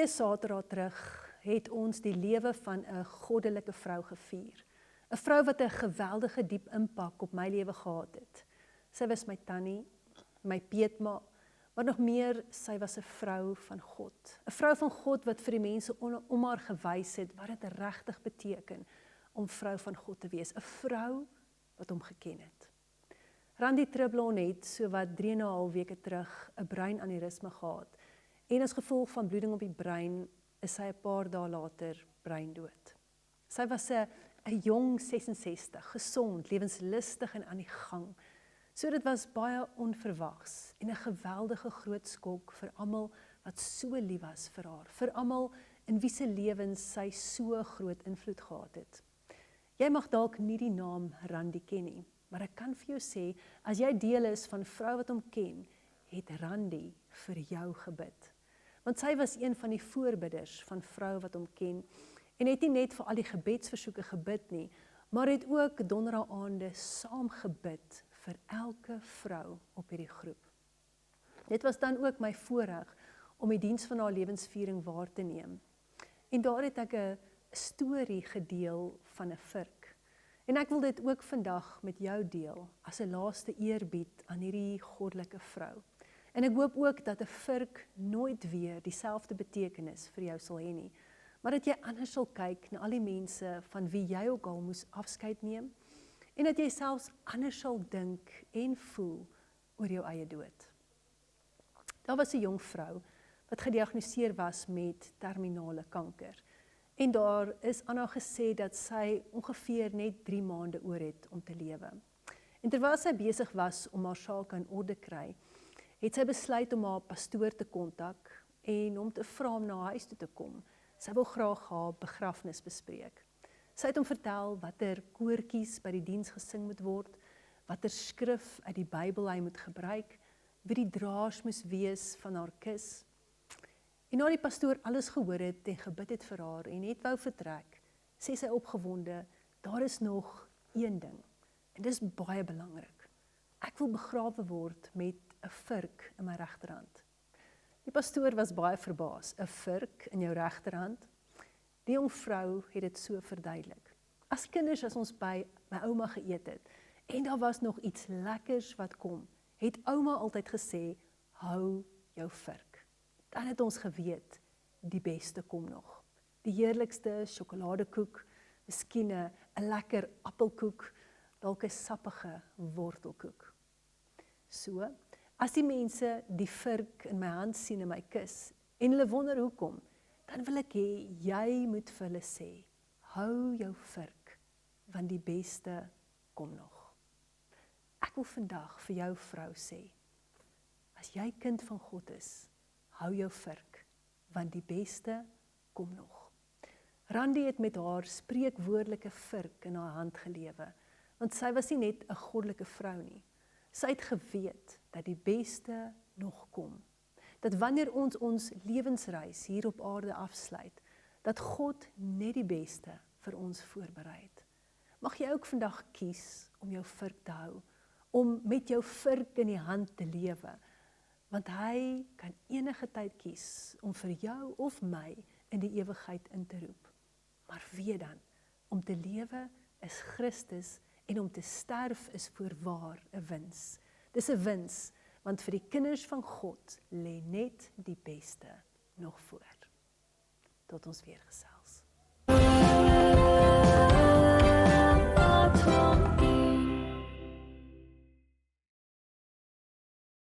2 Saterdae terug het ons die lewe van 'n goddelike vrou gevier. 'n Vrou wat 'n geweldige diep impak op my lewe gehad het. Sy was my tannie, my peetma, maar nog meer, sy was 'n vrou van God. 'n Vrou van God wat vir die mense om haar gewys het wat dit regtig beteken om vrou van God te wees. 'n Vrou wat hom geken het. Randy Triblon het so wat 3,5 weke terug 'n breinaneurysme gehad. En as gevolg van bloeding op die brein is sy 'n paar dae later breindood. Sy was 'n jong 66, gesond, lewenslustig en aan die gang. So dit was baie onverwags en 'n geweldige groot skok vir almal wat so lief was vir haar, vir almal in wie se lewens sy so groot invloed gehad het. Jy mag dalk nie die naam Randy ken nie, maar ek kan vir jou sê, as jy deel is van vrou wat hom ken, het Randy vir jou gebid. Want sy was een van die voorbidders van vrou wat hom ken, en het nie net vir al die gebedsversoeke gebid nie, maar het ook donderdaagaande saam gebid vir elke vrou op hierdie groep. Dit was dan ook my voorreg om die diens van haar lewensviering waar te neem. En daar het ek 'n storie gedeel van 'n vurk. En ek wil dit ook vandag met jou deel, as 'n laaste eerbied aan hierdie goddelike vrou. En ek hoop ook dat 'n vurk nooit weer dieselfde betekenis vir jou sal hê nie, maar dat jy anders sal kyk na al die mense van wie jy ook al moes afskeid neem, en dat jy selfs anders sal dink en voel oor jou eie dood. Daar was 'n jong vrou wat gediagnoseer was met terminale kanker. En daar is aan haar gesê dat sy ongeveer net 3 maande oor het om te lewe. En terwyl sy besig was om haar saak in orde kry, het sy besluit om haar pastoor te kontak en om te vra om na haar huis toe te kom. Sy wil graag haar begrafnis bespreek. Sy het hom vertel watter koortjies by die diens gesing moet word, watter skrif uit die Bybel hy moet gebruik, wie die draers moes wees van haar kus. En na die pastoor alles gehoor het en gebid het vir haar en net wou vertrek, sê sy opgewonde, daar is nog een ding, en dis baie belangrik. Ek wil begrawe word met 'n vurk in my regterhand. Die pastoor was baie verbaas. 'n Vurk in jou regterhand? Die jong vrou het dit so verduidelik. As kinders, as ons by my ouma geëet het, en daar was nog iets lekkers wat kom, het ouma altyd gesê, hou jou vurk. Dan het ons geweet, die beste kom nog. Die heerlikste sjokoladekoek, miskien 'n lekker appelkoek, dalk 'n sappige wortelkoek. So, as die mense die vurk in my hand sien in my kus, en hulle wonder hoekom, dan wil ek hê, jy moet vir hulle sê, hou jou vurk, want die beste kom nog. Ek wil vandag vir jou vrou sê, as jy kind van God is, hou jou vurk, want die beste kom nog. Randy het met haar spreekwoordelike vurk in haar hand gelewe, want sy was nie net 'n goddelike vrou nie. Sy het geweet dat die beste nog kom. Dat wanneer ons lewensreis hier op aarde afsluit, dat God net die beste vir ons voorberei het. Mag jy ook vandag kies om jou vurk te hou, om met jou vurk in die hand te lewe, want hy kan enige tyd kies om vir jou of my in die ewigheid in te roep. Maar weet dan, om te lewe is Christus en om te sterf is voorwaar 'n wins. Dis 'n wins, want vir die kinders van God lê net die beste nog voor. Tot ons weer gesels.